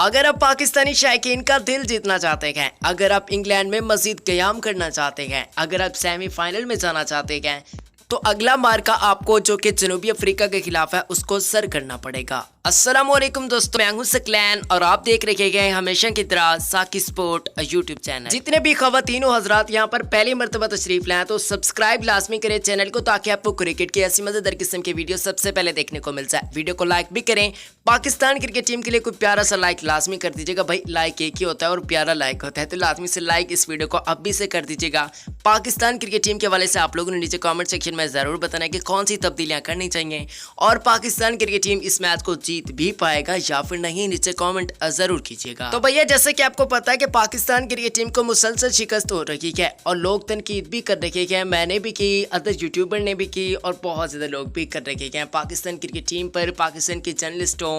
अगर आप पाकिस्तानी शायकीन का दिल जीतना चाहते हैं, अगर आप इंग्लैंड में मजीद क़याम करना चाहते हैं, अगर आप सेमीफाइनल में जाना चाहते हैं, तो अगला मार्का आपको जो कि जनूबी अफ्रीका के खिलाफ है उसको सर करना पड़ेगा। अस्सलामुअलैकुम दोस्तों, मैं हूं सकलैन और आप देख रहे हैं हमेशा की तरह साकी स्पोर्ट यूट्यूब चैनल। जितने भी खवातीनों हजरात यहाँ पर पहली मरतबा तशरीफ लाएं तो सब्सक्राइब लाजमी करें चैनल को, ताकि आपको क्रिकेट की ऐसी मजेदार किस्म की वीडियो सबसे पहले देखने को मिल जाए। वीडियो को लाइक भी करें, पाकिस्तान क्रिकेट टीम के लिए कोई प्यारा सा लाइक लाजमी कर दीजिएगा। भाई लाइक एक ही होता है और प्यारा लाइक होता है, तो लाजमी से लाइक इस वीडियो को अब भी से कर दीजिएगा। पाकिस्तान क्रिकेट टीम के हवाले से आप लोगों ने नीचे कमेंट सेक्शन में जरूर बताना कि कौन सी तब्दीलियां करनी चाहिए और पाकिस्तान क्रिकेट टीम इस मैच को जीत भी पाएगा या फिर नहीं, नीचे कमेंट जरूर कीजिएगा। तो भैया जैसे कि आपको पता है कि पाकिस्तान क्रिकेट टीम को मुसलसल शिकस्त हो रही है और लोग तनकीद भी कर रहे हैं, मैंने भी की, अदर यूट्यूबर ने भी की और बहुत ज्यादा लोग भी कर रहे हैं पाकिस्तान क्रिकेट टीम पर। पाकिस्तान के जर्नलिस्टों,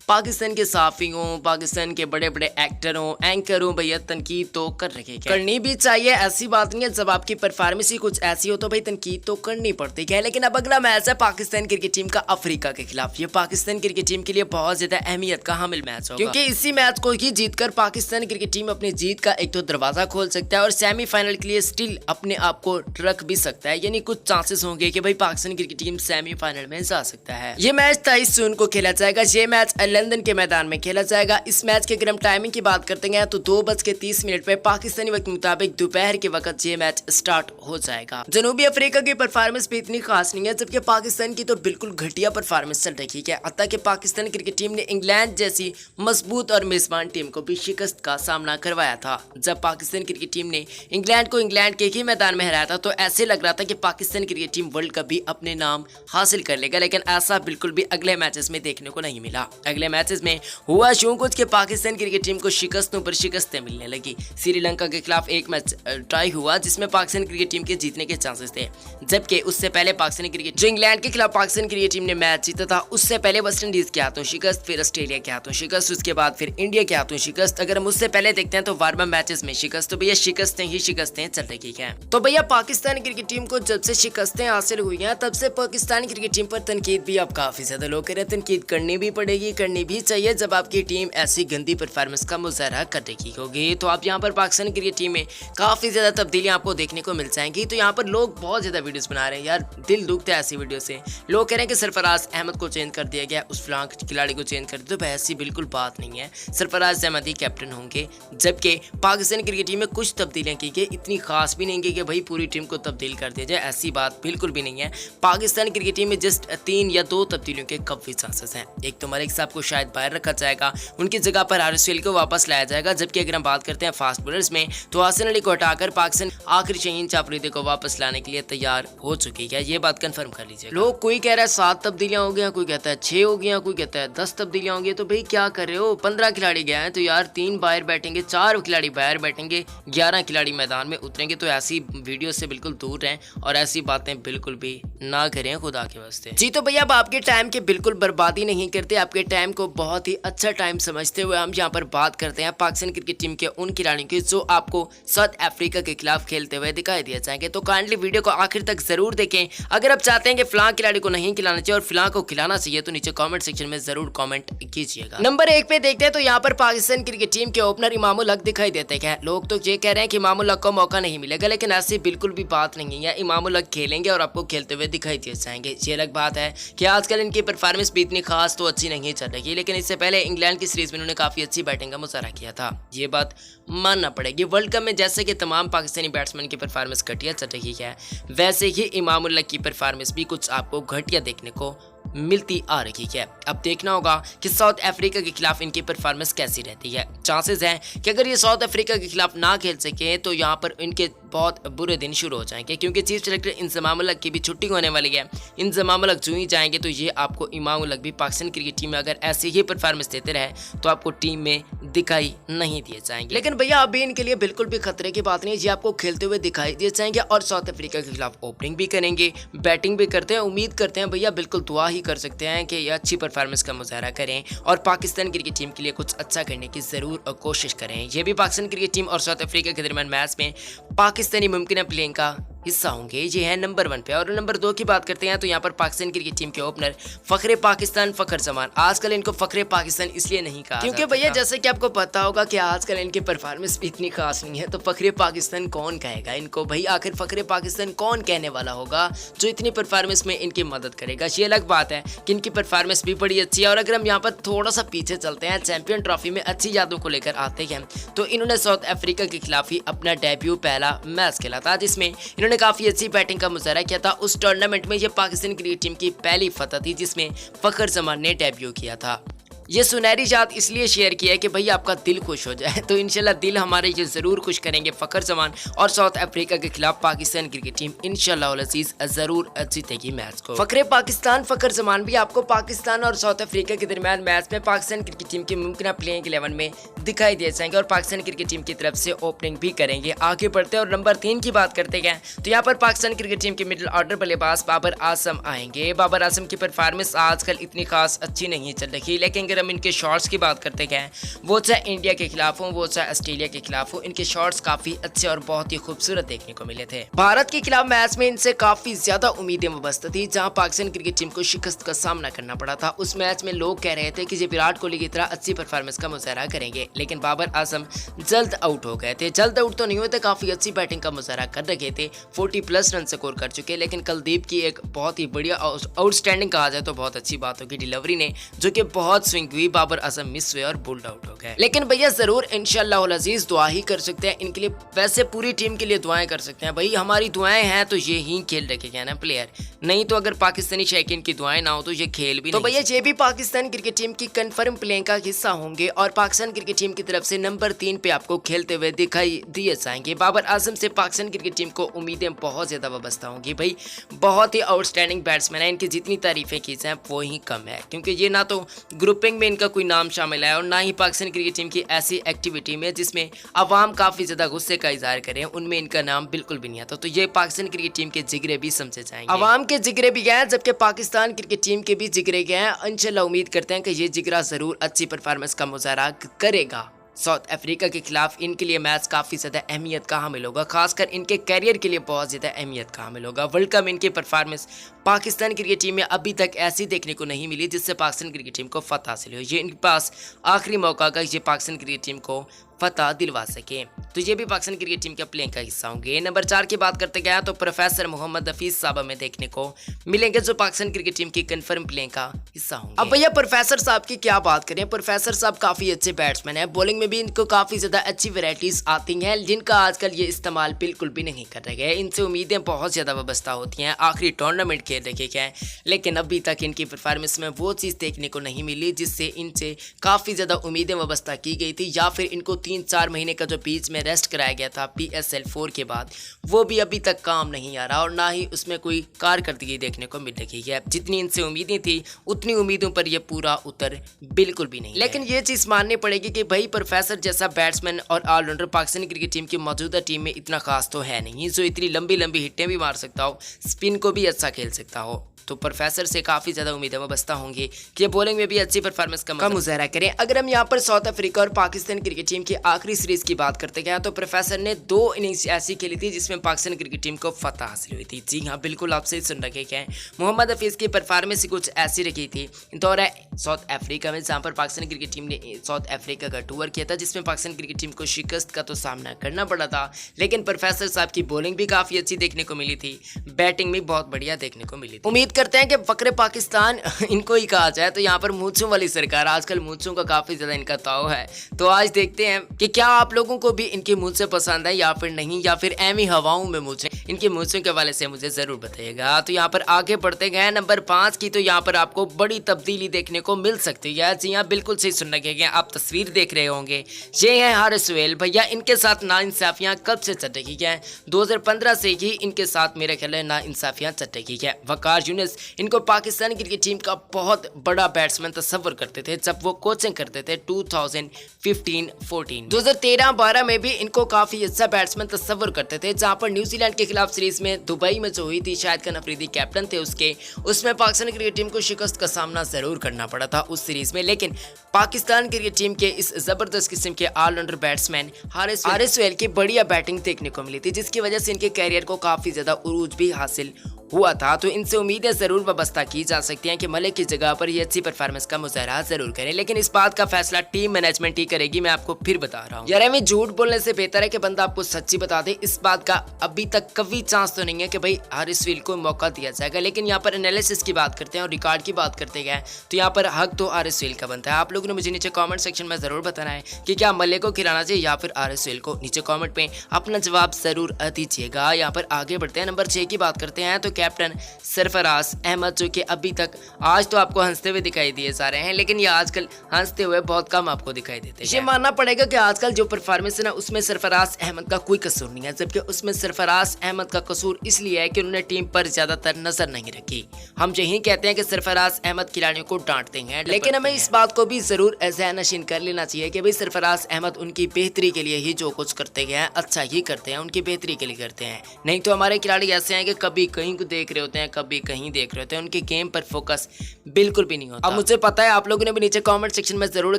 पाकिस्तान के साफियों, पाकिस्तान के बड़े बड़े एक्टरों, एंकरों भैया तनकीद तो कर रहे हैं, करनी भी चाहिए, ऐसी बात नहीं है। जब आपकी परफॉर्मेंस ही कुछ ऐसी हो तो भाई तनकीद तो करनी पड़ती है। लेकिन अब अगला मैच है पाकिस्तान क्रिकेट टीम का अफ्रीका के खिलाफ। ये पाकिस्तान क्रिकेट टीम के लिए बहुत ज्यादा अहमियत का हामिल मैच होगा, क्योंकि इसी मैच को ही जीतकर पाकिस्तान क्रिकेट टीम अपनी जीत का एक तो दरवाजा खोल सकता है और सेमीफाइनल के लिए स्टिल अपने आप को रख भी सकता है। यानी कुछ चांसेस होंगे कि भाई पाकिस्तान क्रिकेट टीम सेमीफाइनल में जा सकता है। ये मैच 23 जून को खेला जाएगा। ये मैच लंदन के मैदान में खेला जाएगा। इस मैच के अगर हम टाइमिंग की बात करते हैं तो 2:30 पे पाकिस्तानी वक्त मुताबिक दोपहर के वक्त ये मैच स्टार्ट हो जाएगा। जनूबी अफ्रीका की परफॉर्मेंस भी इतनी खास नहीं है, जबकि पाकिस्तान की तो बिल्कुल घटिया परफॉर्मेंस चल रही है। अतः कि पाकिस्तान क्रिकेट टीम ने इंग्लैंड जैसी मजबूत और मेजबान टीम को भी शिकस्त का सामना करवाया था। जब पाकिस्तान क्रिकेट टीम ने इंग्लैंड को इंग्लैंड के ही मैदान में हराया था तो ऐसे लग रहा था कि Pakistan cricket team world cup भी अपने नाम हासिल कर लेगा, लेकिन ऐसा बिल्कुल भी अगले मैचेस में देखने को नहीं मिला। अगले मैचेस में हुआ यूं कुछ कि पाकिस्तान क्रिकेट टीम को शिकस्तों पर शिकस्तें मिलने लगी। श्रीलंका के खिलाफ एक मैच ट्राई हुआ जिसमें पाकिस्तान क्रिकेट टीम के जीतने के चांसेस थे, जबकि उससे पहले पाकिस्तान क्रिकेट जो इंग्लैंड के खिलाफ पाकिस्तान क्रिकेट टीम ने मैच जीता था, उससे पहले वेस्ट इंडीज के हाथों शिकस्त, फिर ऑस्ट्रेलिया के हाथों शिकस्त, उसके बाद फिर इंडिया के हाथों शिकस्त। अगर हम उससे पहले देखते हैं तो वार्म अप मैचेस में शिकस्त, तो भैया शिकस्तें ही शिकस्तें चल रही हैं। तो भैया पाकिस्तान क्रिकेट टीम को जब से शिकस्तें हासिल हुई हैं तब से पाकिस्तान क्रिकेट टीम पर तनकीद भी अब काफी ज्यादा लोग कह रहे हैं। तनकीद करनी भी पड़ेगी, करनी भी चाहिए जब आपकी टीम ऐसी गंदी परफॉर्मेंस का मुजाहरा कर रही होगी। तो आप यहाँ पर पाकिस्तान क्रिकेट टीम में काफी ज्यादा तब्दीलियां आपको देखने को मिल जाएंगी। तो यहाँ पर लोग बहुत ज्यादा वीडियोस बना रहे हैं, यार दिल दुखता है ऐसी वीडियो से। लोग कह रहे हैं कि सरफराज अहमद को चेंज कर दिया गया, उस फलां खिलाड़ी को चेंज कर दिया, तो ऐसी बिल्कुल बात नहीं है। सरफराज अहमद ही कैप्टन होंगे, जबकि पाकिस्तान क्रिकेट टीम में कुछ तब्दीलियां की गई, इतनी खास भी नहीं की कि भाई पूरी टीम को तब्दील कर दिया जाए, ऐसी बात बिल्कुल भी नहीं है। पाकिस्तान क्रिकेट टीम में जस्ट 3 या 2 तब्दीलियों के काफी चांसेस हैं। एक तो मलिक साहब को शायद बाहर रखा जाएगा, उनकी जगह पर RSL को वापस लाया जाएगा, जबकि अगर हम बात करते हैं फास्ट बॉलर्स में तो हसन अली को हटाकर पाकिस्तान आखिरी शहीन चापरीदे को वापस लाने के लिए तैयार हो चुकी है। ये बात कंफर्म कर लीजिए। लोग कोई कह रहा है 7 तब्दीलियां हो गया, कोई कहता है 6 हो गया, कोई कहता है 10 तब्दीलियां हो गई। तो भाई क्या कर रहे हो, 15 खिलाड़ी गए हैं तो यार 3 बाहर बैठेंगे, 4 खिलाड़ी बाहर बैठेंगे, 11 खिलाड़ी मैदान में उतरेंगे। तो ऐसी वीडियो से बिल्कुल दूर रहें और ऐसी बातें बिल्कुल भी ना करें खुदा के वास्ते। जी तो भैया अब आपके टाइम की बिल्कुल बर्बादी नहीं करते, आपके टाइम को बहुत ही अच्छा टाइम समझते हुए हम यहाँ पर बात करते हैं पाकिस्तान क्रिकेट टीम के उन खिलाड़ियों की जो आपको साउथ अफ्रीका के खिलाफ खेलते हुए दिखाई दिए जाएंगे। तो काइंडली वीडियो को आखिर तक जरूर देखें। अगर आप चाहते हैं कि फलां खिलाड़ी को नहीं खिलाना चाहिए और फलां को खिलाना चाहिए तो नीचे कमेंट सेक्शन में जरूर कमेंट कीजिएगा। नंबर 1 पे देखते हैं तो यहाँ पर पाकिस्तान क्रिकेट टीम के ओपनर इमामुल हक दिखाई देते हैं। लोग तो ये कह रहे हैं कि इमामुल हक को मौका नहीं मिलेगा, लेकिन ऐसी बिल्कुल भी बात नहीं है। इमामुल हक खेलेंगे और आपको खेलते हुए दिखाई दिए जाएंगे। ये अलग बात है कि आजकल इनकी परफॉर्मेंस भी इतनी खास तो अच्छी नहीं चल रही, लेकिन इससे पहले इंग्लैंड की सीरीज में उन्होंने काफी अच्छी बैटिंग का मुजाहरा किया था, ये बात मानना पड़ेगी। वर्ल्ड कप में जैसे कि तमाम पाकिस्तानी बैट्समैन की परफॉर्मेंस घटिया चल रही है, वैसे ही इमामुल हक की परफॉर्मेंस भी कुछ आपको घटिया देखने को मिलती आ रही है। अब देखना होगा कि साउथ अफ्रीका के खिलाफ इनकी परफॉर्मेंस कैसी रहती है। चांसेस हैं कि अगर ये साउथ अफ्रीका के खिलाफ ना खेल सके तो यहाँ पर इनके बहुत बुरे दिन शुरू हो जाएंगे, क्योंकि चीफ सेलेक्टर इंजमाम उल हक की भी छुट्टी होने वाली है। इंजमाम उल हक जो ही जाएंगे तो ये आपको इमाम उल हक भी पाकिस्तान क्रिकेट टीम में अगर ऐसे ही परफॉर्मेंस देते रहे तो आपको टीम में दिखाई नहीं दिए जाएंगे। लेकिन भैया अभी इनके लिए बिल्कुल भी खतरे की बात नहीं है, ये आपको खेलते हुए दिखाई दिए जाएंगे और साउथ अफ्रीका के खिलाफ ओपनिंग भी करेंगे, बैटिंग भी करते हैं। उम्मीद करते हैं भैया बिल्कुल दुआ ही कर सकते हैं कि ये अच्छी परफॉर्मेंस का मुजाहरा करें और पाकिस्तान क्रिकेट टीम के लिए कुछ अच्छा करने की जरूर कोशिश करें। ये भी पाकिस्तान क्रिकेट टीम और साउथ अफ्रीका के दरमियान मैच में पाकिस्तानी मुमकिन प्लेइंग का हिस्सा होंगे। ये है नंबर 1 पे। और नंबर 2 की बात करते हैं तो यहाँ पर पाकिस्तान क्रिकेट टीम के ओपनर फखरे पाकिस्तान फखर जमान। आजकल इनको फखरे पाकिस्तान इसलिए नहीं कहा क्योंकि भैया जैसे कि आपको पता होगा कि आजकल इनकी परफॉर्मेंस भी इतनी खास नहीं है, तो फखरे पाकिस्तान कौन कहेगा इनको भाई? आखिर फखरे पाकिस्तान कौन कहने वाला होगा जो इतनी परफॉर्मेंस में इनकी मदद करेगा? ये अलग बात है कि इनकी परफॉर्मेंस भी बड़ी अच्छी है। और अगर हम यहाँ पर थोड़ा सा पीछे चलते हैं, चैंपियन ट्रॉफी में अच्छी यादों को लेकर आते हैं, तो इन्होंने साउथ अफ्रीका के खिलाफ ही अपना डेब्यू पहला मैच खेला था, जिसमें इन्होंने काफी अच्छी बैटिंग का मुजाहरा किया था। उस टूर्नामेंट में ये पाकिस्तान क्रिकेट टीम की पहली फतह थी जिसमें फखर जमान ने डेब्यू किया था। ये सुनहरी याद इसलिए शेयर किया है कि भाई आपका दिल खुश हो जाए, तो इंशाल्लाह दिल हमारे ये ज़रूर खुश करेंगे फखर जमान और साउथ अफ्रीका के खिलाफ पाकिस्तान क्रिकेट टीम इंशाल्लाह अज़ीज़ ज़रूर जीतेगी मैच को। फखरे पाकिस्तान फखर जमान भी आपको पाकिस्तान और साउथ अफ्रीका के दरमियान मैच में पाकिस्तान क्रिकेट टीम की मुमकिन प्लेइंग 11 में दिखाई दे जाएंगे और पाकिस्तान क्रिकेट टीम की तरफ से ओपनिंग भी करेंगे। आगे बढ़ते हैं और नंबर 3 की बात करते हैं तो यहाँ पर पाकिस्तान क्रिकेट टीम के मिडिल ऑर्डर बल्लेबाज बाबर आजम आएंगे। बाबर आजम की परफॉर्मेंस आजकल इतनी खास अच्छी नहीं चल रही, लेकिन अगर हम इनके शॉट्स की बात करते हैं, वो चाहे इंडिया के खिलाफ हो वो चाहे ऑस्ट्रेलिया के खिलाफ हो, इनके शॉट्स काफी अच्छे और बहुत ही खूबसूरत देखने को मिले थे। भारत के खिलाफ मैच में इनसे काफी ज्यादा उम्मीदें वाबस्ता थी, जहां पाकिस्तान क्रिकेट टीम को शिकस्त का सामना करना पड़ा था। उस मैच में लोग कह रहे थे कि ये विराट कोहली की तरह अच्छी परफॉर्मेंस का मुजाहरा करेंगे, लेकिन बाबर आजम जल्द आउट हो गए थे। जल्द आउट तो नहीं हुए थे, काफी अच्छी बैटिंग का मुजाहरा कर रखे थे, 40+ रन स्कोर कर चुके, लेकिन कुलदीप की एक बहुत ही बढ़िया आउटस्टैंडिंग कहा जाए तो बहुत अच्छी बात होगी डिलीवरी ने, जो कि बहुत स्विंग हुई, बाबर आजम मिस हुए और बोल्ड आउट हो गए। लेकिन भैया जरूर इंशाल्लाह अज़ीज़ दुआ ही कर सकते हैं इनके लिए, वैसे पूरी टीम के लिए दुआएं कर सकते हैं भाई। हमारी दुआएं हैं तो ये ही खेल रखेगा ना प्लेयर, नहीं तो अगर पाकिस्तानी शौकीन की दुआएं ना हो तो ये खेल भी नहीं। तो भैया ये भी पाकिस्तान क्रिकेट टीम की कंफर्म प्लेइंग का हिस्सा होंगे और पाकिस्तान क्रिकेट टीम की तरफ से नंबर 3 पे आपको खेलते हुए दिखाई दिए जाएंगे। बाबर आजम से पाकिस्तान क्रिकेट टीम को उम्मीदें बहुत ज्यादा वाबस्ता होंगी भाई, बहुत ही आउटस्टैंडिंग बैट्समैन है, इनकी जितनी तारीफें की जाए वो ही कम है, क्योंकि ये ना तो ग्रुपिंग में इनका कोई नाम शामिल है और ना ही पाकिस्तान क्रिकेट टीम की ऐसी एक्टिविटी में जिसमें अवाम काफी ज्यादा गुस्से का इजहार करें, उनमें इनका नाम बिल्कुल भी नहीं आता। तो ये पाकिस्तान क्रिकेट टीम के जिगरे भी समझे जाएंगे, अवाम के जिगरे भी गए जबकि पाकिस्तान क्रिकेट टीम के भी जिगरे गए हैं। इंशाल्लाह उम्मीद करते हैं कि ये जिगरा जरूर अच्छी परफॉर्मेंस का मुजाहरा करेगा। साउथ अफ्रीका के खिलाफ इनके लिए मैच काफ़ी ज़्यादा अहमियत का हामिल होगा, खासकर इनके कैरियर के लिए बहुत ज़्यादा अहमियत का हामिल होगा। वर्ल्ड कप में इनकी परफॉर्मेंस पाकिस्तान क्रिकेट टीम में अभी तक ऐसी देखने को नहीं मिली जिससे पाकिस्तान क्रिकेट टीम को फतह हासिल हो। ये इनके पास आखिरी मौका का ये पाकिस्तान क्रिकेट टीम को फतह दिलवा सके, तो ये भी पाकिस्तान क्रिकेट टीम के प्लेइंग का हिस्सा होंगे। नंबर 4 की बात करते गया तो प्रोफेसर मोहम्मद हफीज साहब हमें देखने को मिलेंगे, जो पाकिस्तान क्रिकेट टीम की कंफर्म प्लेइंग का हिस्सा होंगे। अब भैया प्रोफेसर साहब की क्या बात करें, प्रोफेसर साहब काफी अच्छे बैट्समैन है, बॉलिंग में भी इनको काफी ज्यादा अच्छी वेराइटीज आती हैं जिनका आजकल ये इस्तेमाल बिल्कुल भी नहीं कर रहे हैं। इनसे उम्मीदें बहुत ज्यादा वाबस्ता होती हैं, आखिरी टूर्नामेंट खेल रखे हैं, लेकिन अभी तक इनकी परफॉर्मेंस में वो चीज देखने को नहीं मिली जिससे इनसे काफी ज्यादा उम्मीदें वाबस्ता की गई थी, या फिर इनको 3-4 महीने का जो बीच में रेस्ट कराया गया था PSL 4 के बाद, वो भी अभी तक काम नहीं आ रहा और ना ही उसमें कोई कारकर्दगी देखने को मिल रही है। जितनी इनसे उम्मीदें थी उतनी उम्मीदों पर ये पूरा उतर बिल्कुल भी नहीं। लेकिन ये चीज माननी पड़ेगी कि भाई प्रोफेसर जैसा बैट्समैन और ऑलराउंडर पाकिस्तान क्रिकेट टीम की मौजूदा टीम में इतना खास तो है नहीं, जो इतनी लंबी लंबी हिट्टें भी मार सकता हो, स्पिन को भी अच्छा खेल सकता हो। तो प्रोफेसर से काफी ज्यादा उम्मीदें वाबस्ता होंगी कि बॉलिंग में भी अच्छी परफॉर्मेंस का मुजाहरा करें। अगर हम यहाँ पर साउथ अफ्रीका और पाकिस्तान क्रिकेट टीम की आखिरी सीरीज की बात करते हैं तो प्रोफेसर ने 2 इनिंग्स ऐसी खेली थी जिसमें पाकिस्तान क्रिकेट टीम को फतह हासिल हुई थी। जी हाँ, बिल्कुल आप सही सुन रखे हैं। मोहम्मद हफीज की परफॉर्मेंस कुछ ऐसी रखी थी दौरा साउथ अफ्रीका में, जहाँ पर पाकिस्तान क्रिकेट टीम ने साउथ अफ्रीका का टूर किया था, जिसमें पाकिस्तान क्रिकेट टीम को शिकस्त का तो सामना करना पड़ा था, लेकिन प्रोफेसर साहब की बॉलिंग भी काफी अच्छी देखने को मिली थी, बैटिंग भी बहुत बढ़िया देखने को मिली थी। उम्मीद करते हैं कि फकरे पाकिस्तान इनको ही कहा जाए, तो यहाँ पर मूंछों वाली सरकार, आजकल मूंछों का काफी ज्यादा इनका ताव है। तो आज देखते हैं कि क्या आप लोगों को भी इनकी मूंछें पसंद है या फिर नहीं, या फिर एमी हवाओं में मूंछें। इनकी मूंछों के हवाले से मुझे जरूर बताइएगा। तो यहाँ पर आगे बढ़ते गए नंबर 5 की, तो यहाँ पर आपको बड़ी तब्दीली देखने को मिल सकती है। जी हाँ, बिल्कुल सही सुन रखे हैं, आप तस्वीर देख रहे होंगे, ये है हारिस सुहेल भैया। इनके साथ नाइंसाफियां कब से चल रही है? 2015 से ही इनके साथ मेरे ख्याल है नाइंसाफियां चल रही है। वकार यूनिस इनको पाकिस्तान क्रिकेट टीम का बहुत बड़ा बैट्समैन तस्वर करते थे जब वो कोचिंग करते थे 2015-14 2013 2013-12 में भी इनको काफी अच्छा बैट्समैन तस्वर करते थे, जहां पर न्यूजीलैंड के खिलाफ सीरीज में दुबई में जो हुई थी, शाहिद खान अफरीदी कैप्टन थे उसमें पाकिस्तान क्रिकेट टीम को शिकस्त का सामना जरूर करना पड़ा था उस सीरीज में। लेकिन पाकिस्तान क्रिकेट टीम के इस जबरदस्त किस्म के ऑलराउंडर बैट्समैन हारिस गेल की बढ़िया बैटिंग देखने को मिली थी, जिसकी वजह से इनके कैरियर को काफी ज्यादा उरूज भी हासिल हुआ था। तो इनसे उम्मीदें जरूर वाबस्ता की जा सकती हैं कि मलिक की जगह पर ये अच्छी परफॉर्मेंस का मुजाहरा जरूर करें, लेकिन इस बात का फैसला टीम मैनेजमेंट ही करेगी। मैं आपको फिर बता रहा हूँ यार, हमें झूठ बोलने से बेहतर है कि बंदा आपको सच्ची बता दे। इस बात का अभी तक कभी चांस तो नहीं है कि भाई हारिस गेल को मौका दिया जाएगा, लेकिन यहाँ पर एनालिसिस की बात करते हैं और रिकॉर्ड की बात करते गए तो यहाँ पर हक तो हारिस गेल का बनता है। आप लोगों ने मुझे नीचे कॉमेंट सेक्शन में जरूर बताना है कि क्या मलिक को खिलाना चाहिए या फिर हारिस गेल को। नीचे कॉमेंट में अपना जवाब जरूर दीजिएगा। यहाँ पर आगे बढ़ते हैं, नंबर 6 की बात करते हैं। तो कैप्टन सरफराज अहमद, जो कि अभी तक आज तो आपको हंसते हुए दिखाई दिए जा रहे हैं, लेकिन ये आजकल हंसते हुए बहुत कम आपको दिखाई देते हैं। ये मानना पड़ेगा कि आजकल जो परफॉर्मेंस है ना, उसमें सरफराज अहमद का कोई कसूर नहीं है, जबकि उसमें सरफराज अहमद का कसूर इसलिए है कि उन्होंने टीम पर ज्यादातर नजर नहीं रखी। हम यही कहते हैं कि सरफराज अहमद खिलाड़ियों को डांटते हैं, लेकिन हमें इस बात को भी जरूर ज़हन नशीन कर लेना चाहिए कि भाई सरफराज अहमद उनकी बेहतरी के लिए ही जो कुछ करते हैं अच्छा ही करते हैं, उनकी बेहतरी के लिए करते हैं। नहीं तो हमारे खिलाड़ी ऐसे हैं कि कभी कहीं को देख रहे होते हैं, कभी कहीं देख रहे होते हैं, उनके गेम पर फोकस बिल्कुल भी नहीं होता। अब मुझे पता है आप लोगों ने भी नीचे कमेंट सेक्शन में जरूर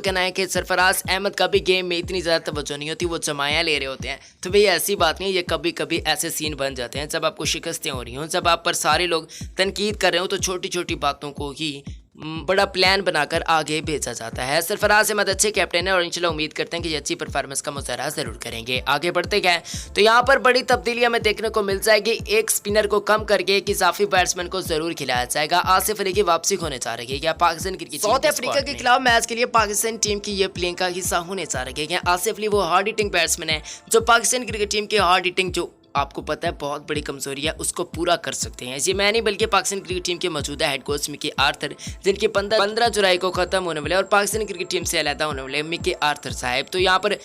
कहना है कि सरफराज अहमद का भी गेम में इतनी ज्यादा तवज्जो नहीं होती, वो जमाया ले रहे होते हैं। तो भाई ऐसी बात नहीं है, ये कभी कभी ऐसे सीन बन जाते हैं जब आपको शिकस्तें हो रही हो, जब आप पर सारे लोग तनकीद कर रहे हो, तो छोटी छोटी बातों को ही बड़ा प्लान बनाकर आगे भेजा जाता है। सरफराज अहमद अच्छे कैप्टन है और इंशाल्लाह उम्मीद करते हैं कि ये अच्छी परफॉर्मेंस का मुजाहरा जरूर करेंगे। आगे बढ़ते गए तो यहाँ पर बड़ी तब्दीली हमें देखने को मिल जाएगी। एक स्पिनर को कम करके एक इजाफी बैट्समैन को जरूर खिलाया जाएगा। आसिफ अली की वापसी होने जा रही है। पाकिस्तान क्रिकेट साउथ अफ्रीका के खिलाफ मैच के लिए पाकिस्तान टीम की ये प्लेइंग का हिस्सा होने जा रही है। आसिफ अली वो हार्ड हिटिंग बैट्समैन है जो पाकिस्तान क्रिकेट टीम की हार्ड हिटिंग जो आपको पता है बहुत बड़ी कमजोरी है, उसको पूरा कर सकते हैं। ये मैं नहीं बल्कि पाकिस्तान क्रिकेट टीम के मौजूदा हेड कोच मिकी आर्थर, जिनके 15 जुलाई को खत्म होने वाले और पाकिस्तान क्रिकेट टीम से अलहदा होने वाले मिकी आर्थर साहब। तो यहाँ पर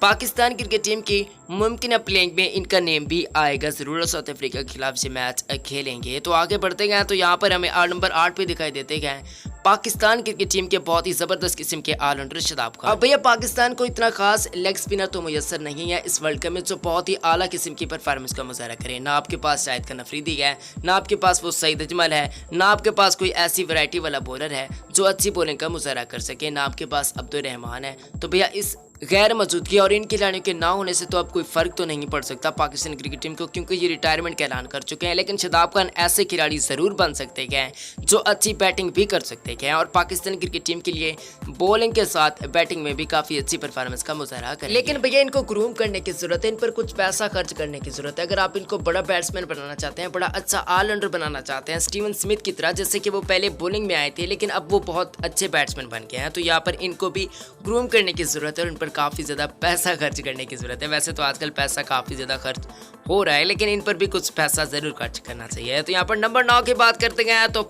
पाकिस्तान क्रिकेट टीम की मुमकिन प्लेइंग में इनका नेम भी आएगा जरूर। साउथ अफ्रीका के खिलाफ से मैच खेलेंगे। तो आगे बढ़ते गए तो यहाँ पर हमें नंबर 8 पे दिखाई देते गए पाकिस्तान क्रिकेट टीम के बहुत ही जबरदस्त किस्म के ऑलराउंडर शादाब खान। अब भैया पाकिस्तान को इतना खास लेग स्पिनर तो मुयसर नहीं है इस वर्ल्ड कप में जो बहुत ही आला किस्म की परफॉर्मेंस का मुजाहरा करे। ना आपके पास शाहिद खान अफरीदी है, ना आपके पास वो सईद अजमल है, ना आपके पास कोई ऐसी वैरायटी वाला बॉलर है जो अच्छी बॉलिंग का मुजाहरा कर सके, ना आपके पास अब्दुल रहमान है। तो भैया इस गैर मौजूदगी और इन खिलाड़ियों के ना होने से तो अब कोई फर्क तो नहीं पड़ सकता पाकिस्तान क्रिकेट टीम को, क्योंकि ये रिटायरमेंट का ऐलान कर चुके हैं। लेकिन शादाब खान ऐसे खिलाड़ी जरूर बन सकते हैं जो अच्छी बैटिंग भी कर सकते हैं और पाकिस्तान क्रिकेट टीम के लिए बॉलिंग के साथ बैटिंग में भी काफी अच्छी परफॉर्मेंस का मुजाहरा करें। लेकिन भैया इनको ग्रूम करने की जरूरत है, इन पर कुछ पैसा खर्च करने की जरूरत है। अगर आप इनको बड़ा बैट्समैन बनाना चाहते हैं, बड़ा अच्छा ऑलराउंडर बनाना चाहते हैं स्टीवन स्मिथ की तरह, जैसे कि वो पहले बॉलिंग में आए थे लेकिन अब वो बहुत अच्छे बैट्समैन बन गए हैं, तो यहाँ पर इनको भी ग्रूम करने की जरूरत है और इन पर काफी ज्यादा पैसा खर्च करने की जरूरत है। वैसे तो आजकल पैसा काफी ज्यादा खर्च हो रहा है, लेकिन इन पर भी कुछ पैसा जरूर खर्च करना चाहिए। तो यहाँ पर नंबर 9 की बात करते हैं तो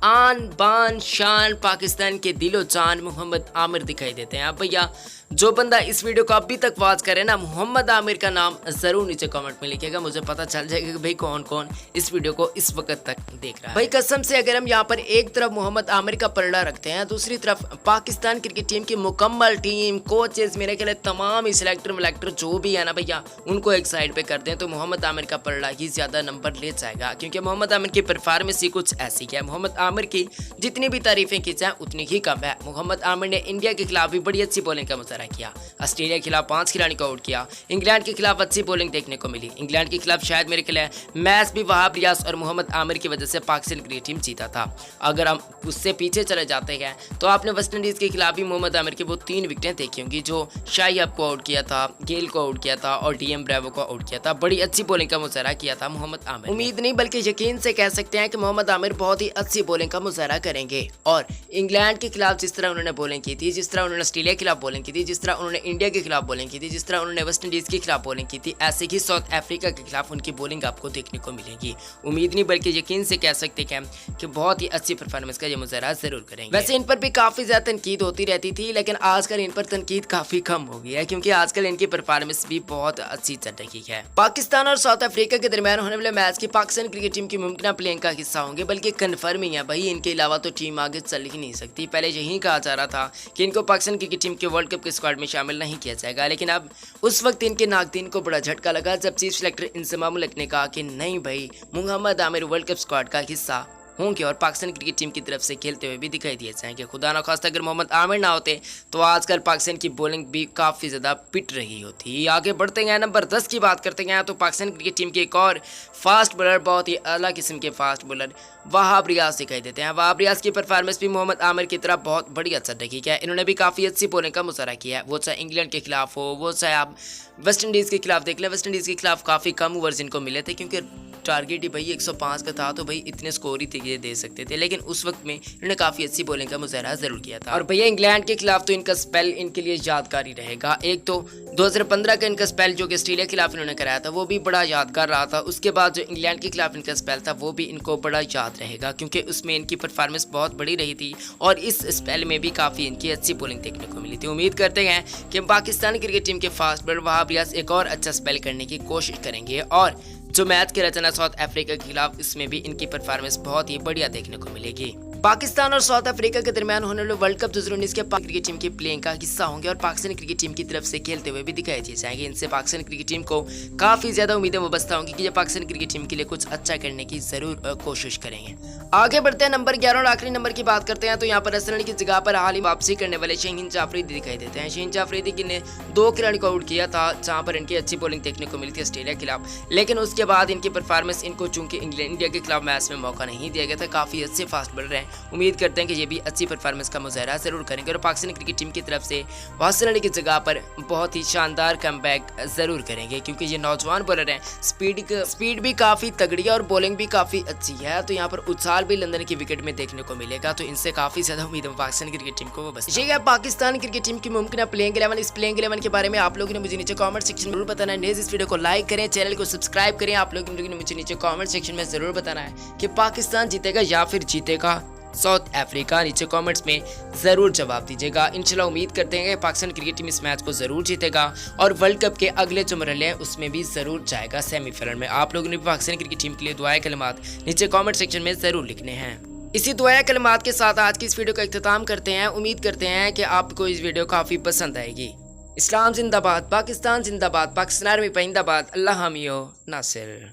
आन बान शान पाकिस्तान के दिलो जान मोहम्मद आमिर दिखाई देते हैं। अब भैया जो बंदा इस वीडियो को अभी तक वॉच करे ना, मोहम्मद आमिर का नाम जरूर नीचे कमेंट में लिखिएगा, मुझे पता चल जाएगा कि भाई कौन कौन इस वीडियो को इस वक्त तक देख रहा है। भाई कसम से अगर हम यहाँ पर एक तरफ मोहम्मद आमिर का पलड़ा रखते हैं, दूसरी तरफ पाकिस्तान क्रिकेट टीम की मुकम्मल टीम, कोचेस, मेरे ख्याल तमाम सिलेक्टर विलेक्टर जो भी है ना भैया, उनको एक साइड पे कर दें तो मोहम्मद आमिर का पलड़ा ही ज्यादा नंबर ले जाएगा, क्योंकि मोहम्मद आमिर की परफॉर्मेंस ही कुछ ऐसी है। मोहम्मद आमिर की जितनी भी तारीफें की जाए उतनी ही कम है। मोहम्मद आमिर ने इंडिया के खिलाफ भी बड़ी अच्छी बॉलिंग का मुजाहरा किया, ऑस्ट्रेलिया के खिलाफ 5 खिलाड़ी को आउट किया, इंग्लैंड के खिलाफ अच्छी बॉलिंग देखने को मिली। इंग्लैंड के खिलाफ शायद मेरे ख्याल मैच भी वहाब रियाज और मोहम्मद आमिर की वजह से पाकिस्तान क्रिकेट टीम जीता था। अगर हम उससे पीछे चले जाते हैं तो आपने वेस्ट इंडीज के खिलाफ भी मोहम्मद आमिर की वो 3 विकेटें देखी होंगी, जो शाहिब को आउट किया था, गेल को आउट किया था और डीएम ब्रेवो को आउट किया था। बड़ी अच्छी बॉलिंग का मुजाहरा किया था मोहम्मद आमिर। उम्मीद नहीं बल्कि यकीन से कह सकते हैं कि मोहम्मद आमिर बहुत ही अच्छी बॉलिंग का मुजाहरा करेंगे और इंग्लैंड के खिलाफ जिस तरह उन्होंने बॉलिंग की थी, जिस तरह उन्होंने ऑस्ट्रेलिया के खिलाफ बॉलिंग की थी, जिस तरह उन्होंने इंडिया के खिलाफ बॉलिंग की थी, जिस तरह उन्होंने वेस्ट इंडीज के खिलाफ बॉलिंग की थी, ऐसे ही साउथ अफ्रीका के खिलाफ उनकी बॉलिंग आपको देखने को मिलेगी। उम्मीद नहीं बल्कि यकीन से कह सकते हैं कि बहुत ही अच्छी परफॉर्मेंस का ये मुजाहरा जरूर करेंगे। वैसे इन पर भी काफी ज्यादा तनकीद होती रहती थी, लेकिन आजकल इन पर तनकीद काफी कम हो गई है, क्योंकि आजकल इनकी परफॉर्मेंस भी बहुत अच्छी चल रही है। पाकिस्तान पाकिस्तान और साउथ अफ्रीका के दरमियान होने वाले मैच की पाकिस्तान क्रिकेट टीम की मुमकिन प्लेइंग का हिस्सा होंगे, बल्कि कन्फर्म ही है भाई, इनके अलावा तो टीम आगे चल ही नहीं सकती। पहले यही कहा जा रहा था कि इनको पाकिस्तान क्रिकेट टीम के वर्ल्ड कप के स्क्वाड में शामिल नहीं किया जाएगा, लेकिन अब उस वक्त इनके नाकदीन को बड़ा झटका लगा जब चीफ सेलेक्टर इंजमाम मुल्क ने कहा कि नहीं भाई, Mohammad Aamir world cup squad का हिस्सा होंगे और पाकिस्तान क्रिकेट टीम की तरफ से खेलते हुए भी दिखाई दिए जाएंगे। खुदा न खास्ता अगर मोहम्मद आमिर ना होते तो आजकल पाकिस्तान की बॉलिंग भी काफ़ी ज़्यादा पिट रही होती। आगे बढ़ते हैं, नंबर 10 की बात करते हैं तो पाकिस्तान क्रिकेट टीम के एक और फास्ट बॉलर, बहुत ही अला किस्म के फास्ट बॉलर वहाब रियाज दिखाई देते हैं। वहाब रियाज की परफॉर्मेंस भी मोहम्मद आमिर की तरह बहुत बढ़िया चल रही है। इन्होंने भी काफ़ी अच्छी बॉलिंग का मुजाहरा किया है, वो चाहे इंग्लैंड के खिलाफ हो, वो चाहे आप वेस्ट इंडीज़ के खिलाफ देख लें। वेस्ट इंडीज़ के खिलाफ काफ़ी कम ओवर्स इनको मिले थे क्योंकि टारगेट ही भाई 105 का था, तो भाई इतने स्कोर ही थे दे सकते थे, लेकिन उस वक्त में इन्होंने काफ़ी अच्छी बॉलिंग का मुजाहरा ज़रूर किया था। और भैया इंग्लैंड के खिलाफ तो इनका स्पेल इनके लिए यादगार ही रहेगा। एक तो 2015 का इनका स्पेल जो कि ऑस्ट्रेलिया के खिलाफ इन्होंने कराया था वो भी बड़ा यादगार रहा था। उसके बाद जो इंग्लैंड के खिलाफ इनका स्पेल था वो भी इनको बड़ा याद रहेगा क्योंकि उसमें इनकी परफॉर्मेंस बहुत बड़ी रही थी और इस स्पेल में भी काफ़ी इनकी अच्छी बॉलिंग देखने को मिली थी। उम्मीद करते हैं कि पाकिस्तान क्रिकेट टीम के फास्ट बॉलर वहाब रियाज एक और अच्छा स्पेल करने की कोशिश करेंगे और जो मैच के रचना साउथ अफ्रीका के खिलाफ, इसमें भी इनकी परफॉर्मेंस बहुत ही बढ़िया देखने को मिलेगी। पाकिस्तान और साउथ अफ्रीका के दरमियान होने वाले वर्ल्ड कप 2019 के क्रिकेट टीम की प्लेइंग का हिस्सा होंगे और पाकिस्तान क्रिकेट टीम की तरफ से खेलते हुए भी दिखाई दिए जाएंगे। इनसे पाकिस्तान क्रिकेट टीम को काफी ज्यादा उम्मीदें वाबस्ता होंगी कि ये पाकिस्तान क्रिकेट टीम के लिए कुछ अच्छा करने की जरूर कोशिश करेंगे। आगे बढ़ते हैं, नंबर 11 और आखिरी नंबर की बात करते हैं तो यहाँ पर असल अली की जगह पर हाल ही वापसी करने वाले शाहीन जाफरीदी दिखाई देते हैं। शाहीन जाफरीदी ने 2 खिलाड़ी को आउट किया था जहाँ पर इनकी अच्छी बॉलिंग देखने को मिली थी ऑस्ट्रेलिया के खिलाफ, लेकिन उसके बाद इनकी परफॉर्मेंस इनको चूंकि इंडिया के खिलाफ मैच में मौका नहीं दिया गया था। काफी अच्छे फास्ट बॉलर हैं, उम्मीद करते हैं कि ये भी अच्छी परफॉर्मेंस का मुजाहरा जरूर करेंगे और पाकिस्तान क्रिकेट टीम की तरफ से वासिल अली की जगह पर बहुत ही शानदार कमबैक जरूर करेंगे क्योंकि ये नौजवान बॉलर हैं। स्पीड भी काफी तगड़ी है और बॉलिंग भी काफी अच्छी है, तो यहाँ पर उछाल भी लंदन की विकेट में देखने को मिलेगा, तो इनसे काफी ज्यादा उम्मीद है पाकिस्तान क्रिकेट टीम को वो बस। ये है पाकिस्तान क्रिकेट टीम की मुमकिन प्लेइंग 11। इस प्लेइंग 11 के बारे में आप लोगों ने मुझे नीचे कमेंट सेक्शन में जरूर बताना है। इस वीडियो को लाइक करें, चैनल को सब्सक्राइब करें। आप लोगों ने मुझे नीचे कमेंट सेक्शन में जरूर बताना है कि पाकिस्तान जीतेगा या फिर जीतेगा साउथ अफ्रीका। नीचे कमेंट्स में जरूर जवाब दीजिएगा। इंशाल्लाह उम्मीद करते हैं कि पाकिस्तान क्रिकेट टीम इस मैच को जरूर जीतेगा और वर्ल्ड कप के अगले जो मरहले हैं उसमें भी जरूर जाएगा सेमीफाइनल में। आप लोगों ने पाकिस्तान क्रिकेट टीम के लिए दुआए कलमात नीचे कमेंट सेक्शन में जरूर लिखने हैं। इसी दुआए कलमात के साथ आज की इस वीडियो का इख्तिताम करते हैं। उम्मीद करते हैं कि आपको इस वीडियो काफी पसंद आएगी। इस्लाम जिंदाबाद, पाकिस्तान जिंदाबाद, पाकिस्तान में पहिंदाबाद, अल्लाह हामियो नासिर।